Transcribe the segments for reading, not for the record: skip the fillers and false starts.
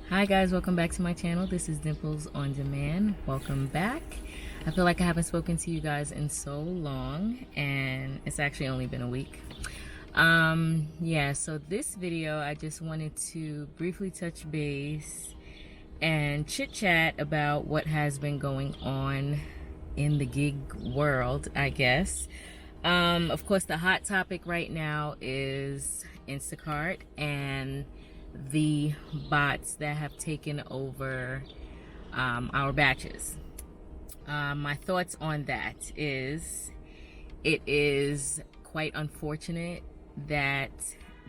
Hi guys, welcome back to my channel. This is Dimples on Demand. Welcome back. I feel like I haven't spoken to you guys in so long, and it's actually only been a week. So this video I just wanted to briefly touch base and chit chat about what has been going on in the gig world, I guess. Of course, the hot topic right now is Instacart and the bots that have taken over our batches. My thoughts on that is it is quite unfortunate that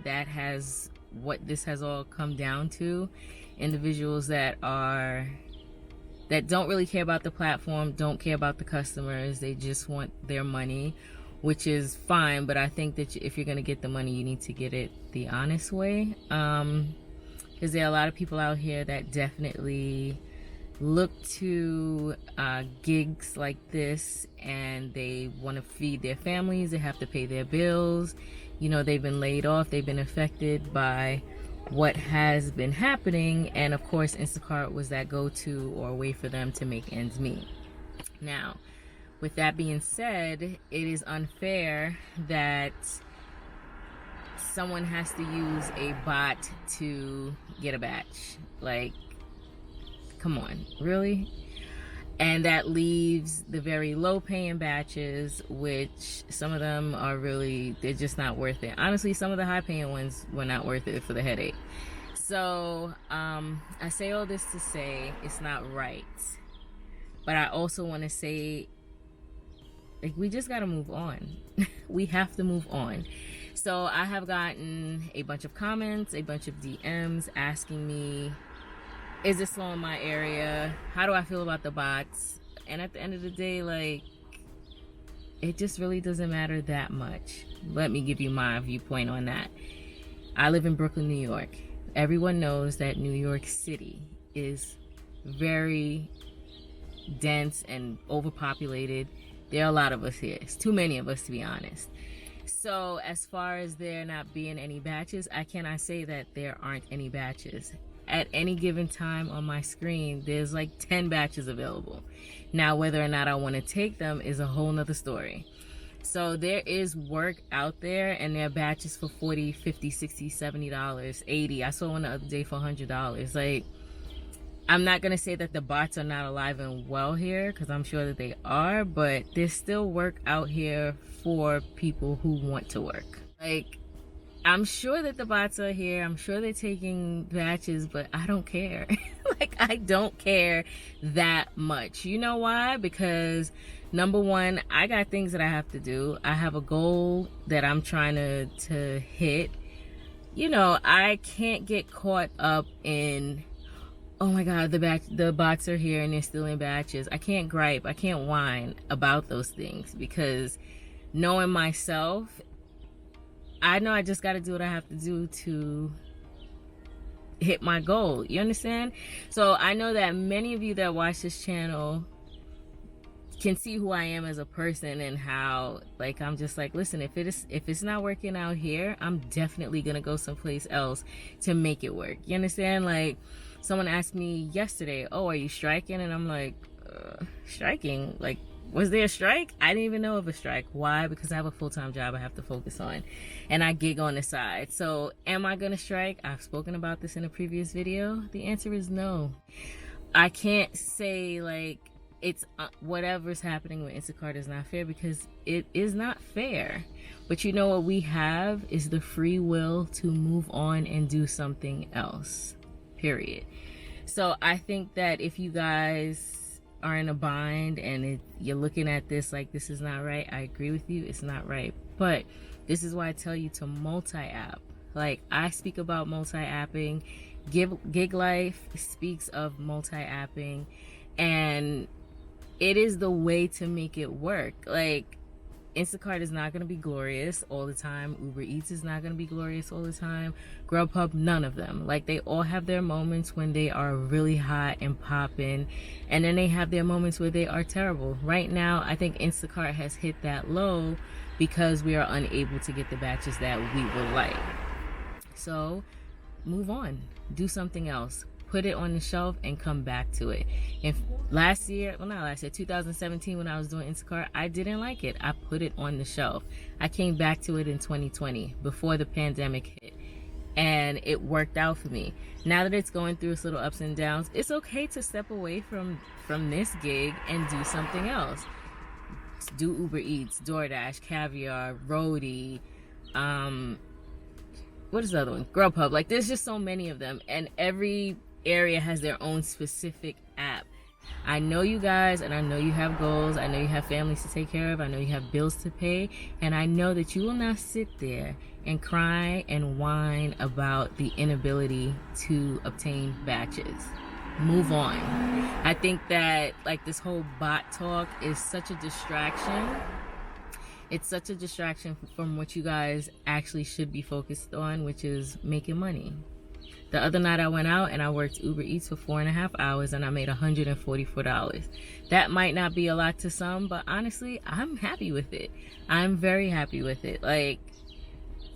this has all come down to. Individuals that don't really care about the platform, don't care about the customers, they just want their money, which is fine, but I think that if you're going to get the money, you need to get it the honest way, because there are a lot of people out here that definitely look to gigs like this, and they want to feed their families, they have to pay their bills, you know, they've been laid off, they've been affected by what has been happening, and of course Instacart was that go-to or way for them to make ends meet. Now, with that being said, it is unfair that someone has to use a bot to get a batch. Like, come on, really? And that leaves the very low paying batches, which some of them are really, they're just not worth it. Honestly, some of the high paying ones were not worth it for the headache. So I say all this to say it's not right, but I also want to say, like, we just got to move on. We have to move on. So I have gotten a bunch of comments, a bunch of DMs asking me, is it slow in my area? How do I feel about the bots? And at the end of the day, like, it just really doesn't matter that much. Let me give you my viewpoint on that. I live in Brooklyn, New York. Everyone knows that New York City is very dense and overpopulated. There are a lot of us here. It's too many of us, to be honest. So as far as there not being any batches, I cannot say that there aren't any batches. At any given time on my screen, there's like 10 batches available. Now, whether or not I want to take them is a whole nother story. So there is work out there, and there are batches for $40, $50, $60, $70, $80. I saw one the other day for $100. Like, I'm not going to say that the bots are not alive and well here, because I'm sure that they are, but there's still work out here for people who want to work. Like, I'm sure that the bots are here. I'm sure they're taking batches, but I don't care. Like, I don't care that much. You know why? Because number one, I got things that I have to do. I have a goal that I'm trying to hit. You know, I can't get caught up in, oh my God, the bots are here and they're still in batches. I can't gripe. I can't whine about those things, because knowing myself, I know I just got to do what I have to do to hit my goal. You understand? So I know that many of you that watch this channel can see who I am as a person, and how, like, I'm just like, listen, if it's not working out here, I'm definitely gonna go someplace else to make it work. You understand? Like, someone asked me yesterday, oh, are you striking? And I'm like, striking? Like, was there a strike? I didn't even know of a strike. Why? Because I have a full-time job I have to focus on, and I gig on the side. So am I gonna strike? I've spoken about this in a previous video. The answer is no. I can't say like it's whatever's happening with Instacart is not fair, because it is not fair. But you know what we have is the free will to move on and do something else, period. So I think that if you guys are in a bind and you're looking at this like this is not right, I agree with you, it's not right. But this is why I tell you to multi-app. Like, I speak about multi-apping. Gig Life speaks of multi-apping, and it is the way to make it work. Like, Instacart is not going to be glorious all the time. UberEats is not going to be glorious all the time. Grubhub, none of them. Like, they all have their moments when they are really hot and popping, and then they have their moments where they are terrible. Right now, I think Instacart has hit that low because we are unable to get the batches that we would like. So, move on. Do something else. put it on the shelf and come back to it. And last year, 2017, when I was doing Instacart, I didn't like it. I put it on the shelf. I came back to it in 2020 before the pandemic hit, and it worked out for me. Now that it's going through its little ups and downs, it's okay to step away from this gig and do something else. Do Uber Eats, DoorDash, Caviar, Roadie, what is the other one? Grubhub. Like, there's just so many of them, and every area has their own specific app. I know you guys, and I know you have goals. I know you have families to take care of. I know you have bills to pay, and I know that you will not sit there and cry and whine about the inability to obtain batches. Move on. I think that, like, this whole bot talk is such a distraction. It's such a distraction from what you guys actually should be focused on, which is making money. The other night I went out and I worked Uber Eats for 4.5 hours and I made $144. That might not be a lot to some, but honestly, I'm happy with it. I'm very happy with it. Like,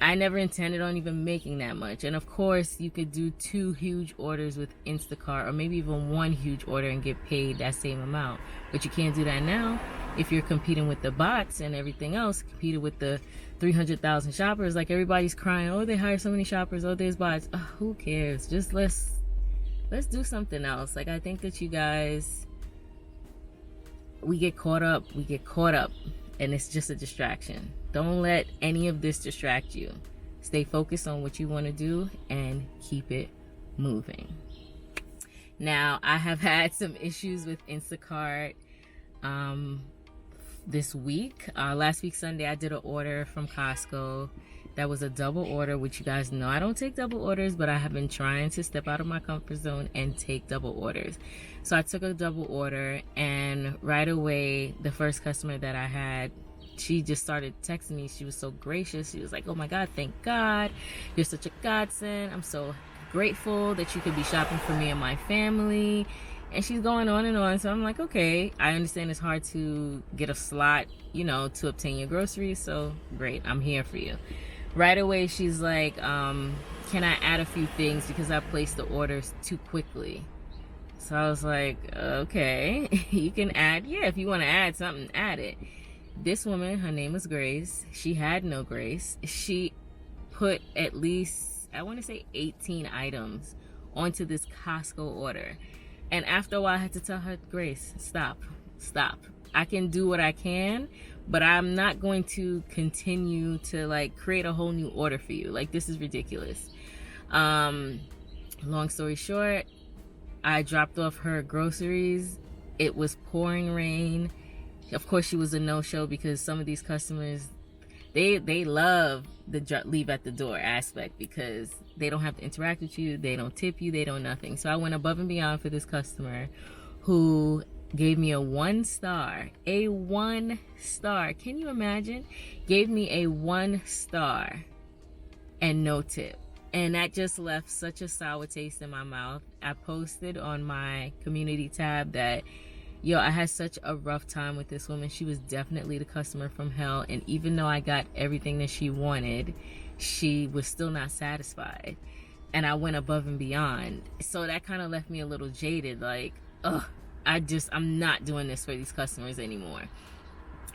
I never intended on even making that much. And of course, you could do 2 huge orders with Instacart, or maybe even 1 huge order and get paid that same amount. But you can't do that now if you're competing with the bots and everything else, competing with the 300,000 shoppers. Like, everybody's crying, oh, they hire so many shoppers, oh, there's bots. Oh, who cares? Just let's do something else. Like, I think that you guys, we get caught up, and it's just a distraction. Don't let any of this distract you. Stay focused on what you want to do and keep it moving. Now, I have had some issues with Instacart this week. Last week Sunday, I did an order from Costco. That was a double order, which you guys know I don't take double orders, but I have been trying to step out of my comfort zone and take double orders. So I took a double order, and right away, the first customer that I had, she just started texting me. She was so gracious. She was like, oh my God, thank God. You're such a godsend. I'm so grateful that you could be shopping for me and my family. And she's going on and on. So I'm like, okay, I understand it's hard to get a slot, to obtain your groceries. So great, I'm here for you. Right away, she's like, can I add a few things because I placed the orders too quickly? So I was like, okay, you can add. Yeah, if you want to add something, add it. This woman, her name is Grace. She had no grace. She put at least, I want to say 18 items onto this Costco order. And after a while, I had to tell her, Grace, stop. I can do what I can, but I'm not going to continue to, like, create a whole new order for you. Like, this is ridiculous. Long story short, I dropped off her groceries. It was pouring rain. Of course, she was a no-show because some of these customers, they love the leave at the door aspect because they don't have to interact with you, they don't tip you, they don't nothing. So I went above and beyond for this customer who gave me a 1 star. A 1 star. Can you imagine? Gave me a 1 star and no tip. And that just left such a sour taste in my mouth. I posted on my community tab that, I had such a rough time with this woman. She was definitely the customer from hell. And even though I got everything that she wanted, she was still not satisfied. And I went above and beyond. So that kind of left me a little jaded. Like, I'm not doing this for these customers anymore.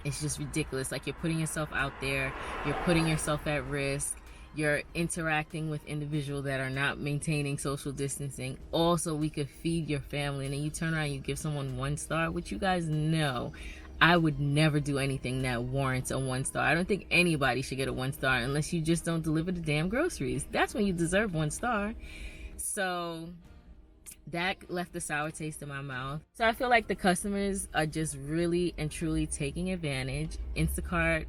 It's just ridiculous. Like, you're putting yourself out there. You're putting yourself at risk. You're interacting with individuals that are not maintaining social distancing. Also, we could feed your family, and then you turn around and you give someone 1 star, which you guys know I would never do anything that warrants a 1 star. I don't think anybody should get a 1 star unless you just don't deliver the damn groceries. That's when you deserve 1 star. So that left a sour taste in my mouth. So I feel like the customers are just really and truly taking advantage. Instacart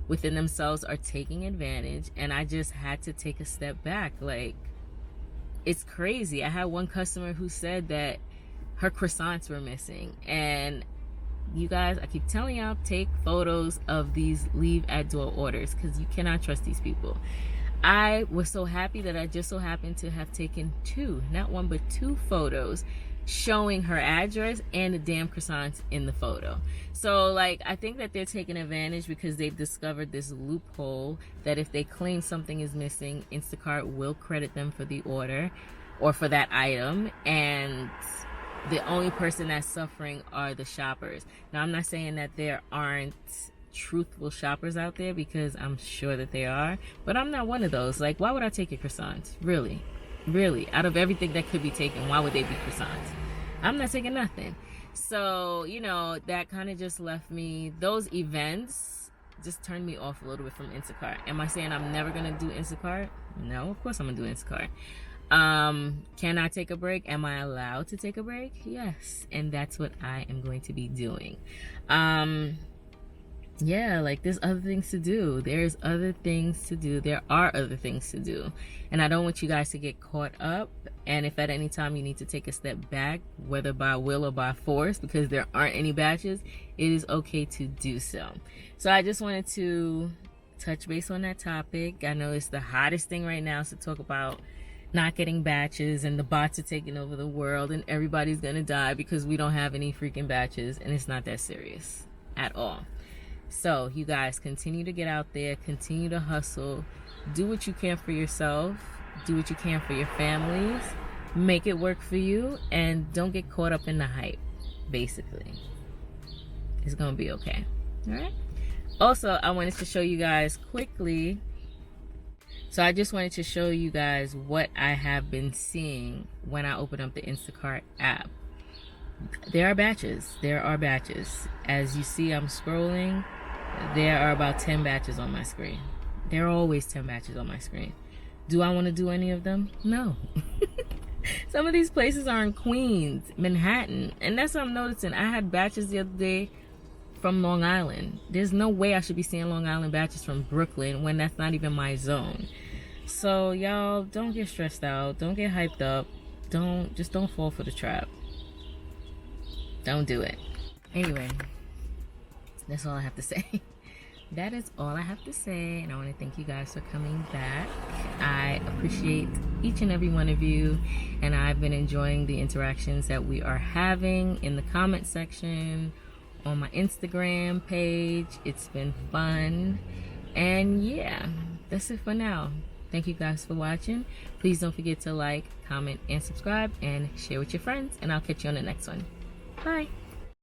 within themselves are taking advantage, and I just had to take a step back. Like, it's crazy. I had one customer who said that her croissants were missing, and you guys, I keep telling y'all, take photos of these leave at door orders because you cannot trust these people. I was so happy that I just so happened to have taken 2, not 1 but 2 photos showing her address and the damn croissants in the photo. So, like, I think that they're taking advantage because they've discovered this loophole that if they claim something is missing, Instacart will credit them for the order. or for that item, and the only person that's suffering are the shoppers. Now, I'm not saying that there aren't truthful shoppers out there, because I'm sure that there are, but I'm not one of those. Like, why would I take your croissants? Really? Out of everything that could be taken, why would they be croissants? I'm not taking nothing. So, you know, that kind of just left me, those events just turned me off a little bit from Instacart. Am I saying I'm never going to do Instacart? No, of course I'm going to do Instacart. Can I take a break? Am I allowed to take a break? Yes. And that's what I am going to be doing. Yeah, like, there's other things to do. There's other things to do. There are other things to do. And I don't want you guys to get caught up. And if at any time you need to take a step back, whether by will or by force, because there aren't any batches, it is okay to do so. So I just wanted to touch base on that topic. I know it's the hottest thing right now is to talk about not getting batches, and the bots are taking over the world, and everybody's gonna die because we don't have any freaking batches, and it's not that serious at all. So you guys continue to get out there, continue to hustle, do what you can for yourself, do what you can for your families, make it work for you, and don't get caught up in the hype. Basically, it's gonna be okay. All right. Also, I wanted to show you guys quickly. So I just wanted to show you guys what I have been seeing when I open up the Instacart app. There are batches. As you see, I'm scrolling. There are about 10 batches on my screen. There are always 10 batches on my screen. Do I want to do any of them? No. Some of these places are in Queens, Manhattan, and that's what I'm noticing. I had batches the other day from Long Island. There's no way I should be seeing Long Island batches from Brooklyn when that's not even my zone. So y'all, don't get stressed out. Don't get hyped up. Just don't fall for the trap. Don't do it. Anyway, that's all I have to say. That is all I have to say, and I want to thank you guys for coming back. I appreciate each and every one of you, and I've been enjoying the interactions that we are having in the comment section, on my Instagram page. It's been fun, and yeah, that's it for now. Thank you guys for watching. Please don't forget to like, comment, and subscribe, and share with your friends, and I'll catch you on the next one. Bye.